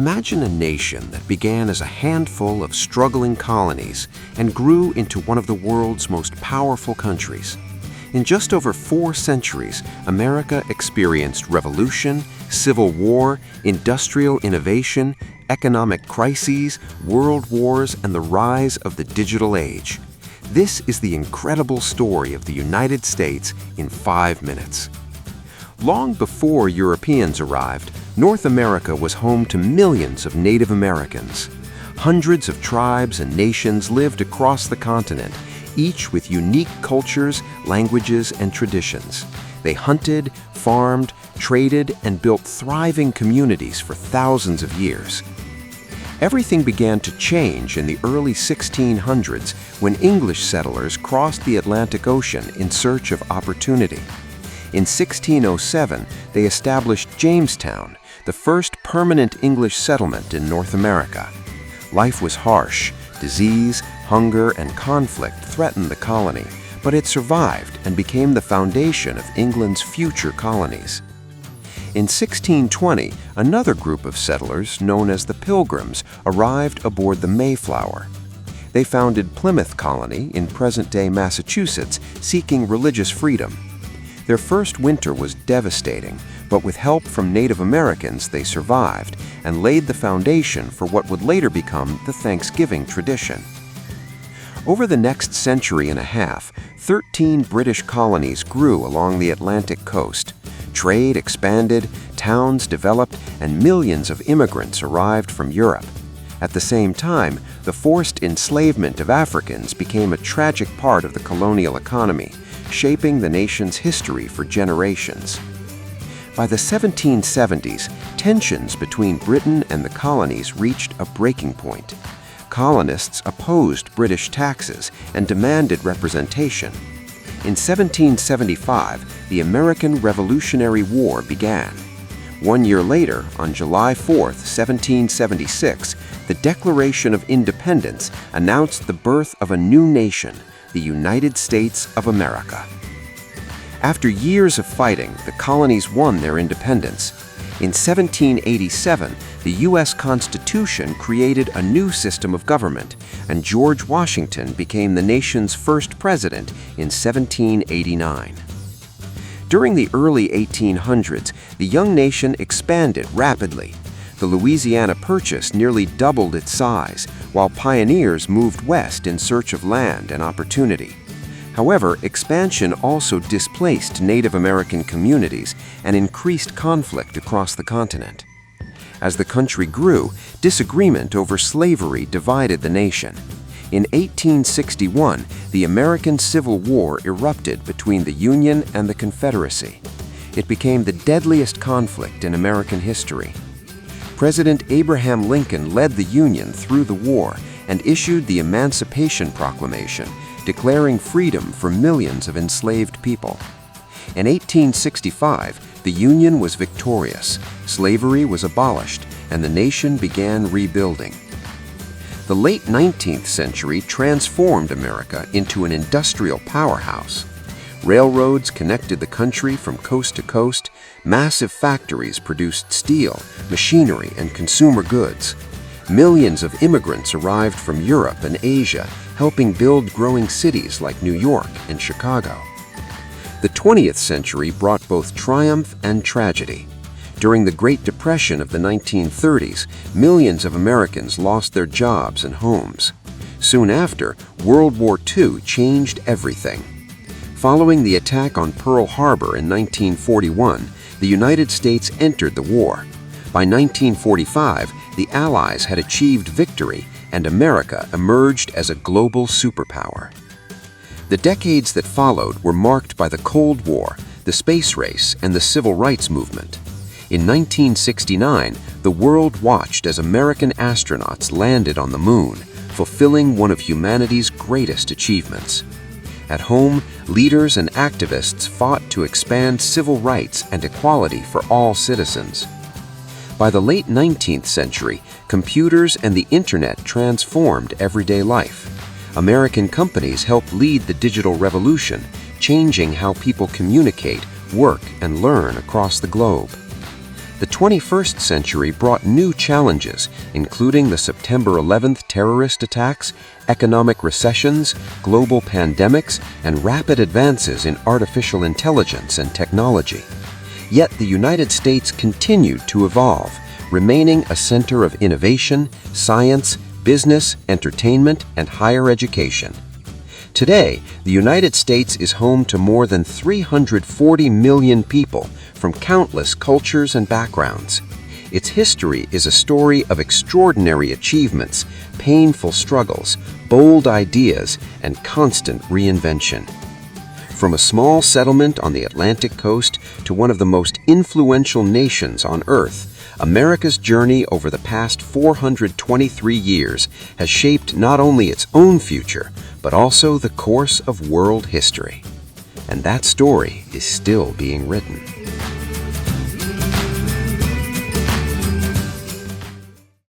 Imagine a nation that began as a handful of struggling colonies and grew into one of the world's most powerful countries. In just over 4 centuries, America experienced revolution, civil war, industrial innovation, economic crises, world wars, and the rise of the digital age. This is the incredible story of the United States in 5 minutes. Long before Europeans arrived, North America was home to millions of Native Americans. Hundreds of tribes and nations lived across the continent, each with unique cultures, languages, and traditions. They hunted, farmed, traded, and built thriving communities for thousands of years. Everything began to change in the early 1600s when English settlers crossed the Atlantic Ocean in search of opportunity. In 1607, they established Jamestown, the first permanent English settlement in North America. Life was harsh. Disease, hunger, and conflict threatened the colony, but it survived and became the foundation of England's future colonies. In 1620, another group of settlers, known as the Pilgrims, arrived aboard the Mayflower. They founded Plymouth Colony in present-day Massachusetts, seeking religious freedom. Their first winter was devastating, but with help from Native Americans, they survived and laid the foundation for what would later become the Thanksgiving tradition. Over the next century and a half, 13 British colonies grew along the Atlantic coast. Trade expanded, towns developed, and millions of immigrants arrived from Europe. At the same time, the forced enslavement of Africans became a tragic part of the colonial economy, shaping the nation's history for generations. By the 1770s, tensions between Britain and the colonies reached a breaking point. Colonists opposed British taxes and demanded representation. In 1775, the American Revolutionary War began. 1 year later, on July 4, 1776, the Declaration of Independence announced the birth of a new nation, the United States of America. After years of fighting, the colonies won their independence. In 1787, the U.S. Constitution created a new system of government, and George Washington became the nation's first president in 1789. During the early 1800s, the young nation expanded rapidly. The Louisiana Purchase nearly doubled its size, while pioneers moved west in search of land and opportunity. However, expansion also displaced Native American communities and increased conflict across the continent. As the country grew, disagreement over slavery divided the nation. In 1861, the American Civil War erupted between the Union and the Confederacy. It became the deadliest conflict in American history. President Abraham Lincoln led the Union through the war and issued the Emancipation Proclamation, declaring freedom for millions of enslaved people. In 1865, the Union was victorious, slavery was abolished, and the nation began rebuilding. The late 19th century transformed America into an industrial powerhouse. Railroads connected the country from coast to coast. Massive factories produced steel, machinery, and consumer goods. Millions of immigrants arrived from Europe and Asia, helping build growing cities like New York and Chicago. The 20th century brought both triumph and tragedy. During the Great Depression of the 1930s, millions of Americans lost their jobs and homes. Soon after, World War II changed everything. Following the attack on Pearl Harbor in 1941, the United States entered the war. By 1945, the Allies had achieved victory, and America emerged as a global superpower. The decades that followed were marked by the Cold War, the space race, and the Civil Rights Movement. In 1969, the world watched as American astronauts landed on the moon, fulfilling one of humanity's greatest achievements. At home, leaders and activists fought to expand civil rights and equality for all citizens. By the late 19th century, computers and the Internet transformed everyday life. American companies helped lead the digital revolution, changing how people communicate, work, and learn across the globe. The 21st century brought new challenges, including the September 11th terrorist attacks, economic recessions, global pandemics, and rapid advances in artificial intelligence and technology. Yet the United States continued to evolve, remaining a center of innovation, science, business, entertainment, and higher education. Today, the United States is home to more than 340 million people from countless cultures and backgrounds. Its history is a story of extraordinary achievements, painful struggles, bold ideas, and constant reinvention. From a small settlement on the Atlantic coast to one of the most influential nations on Earth, America's journey over the past 423 years has shaped not only its own future, but also the course of world history. And that story is still being written.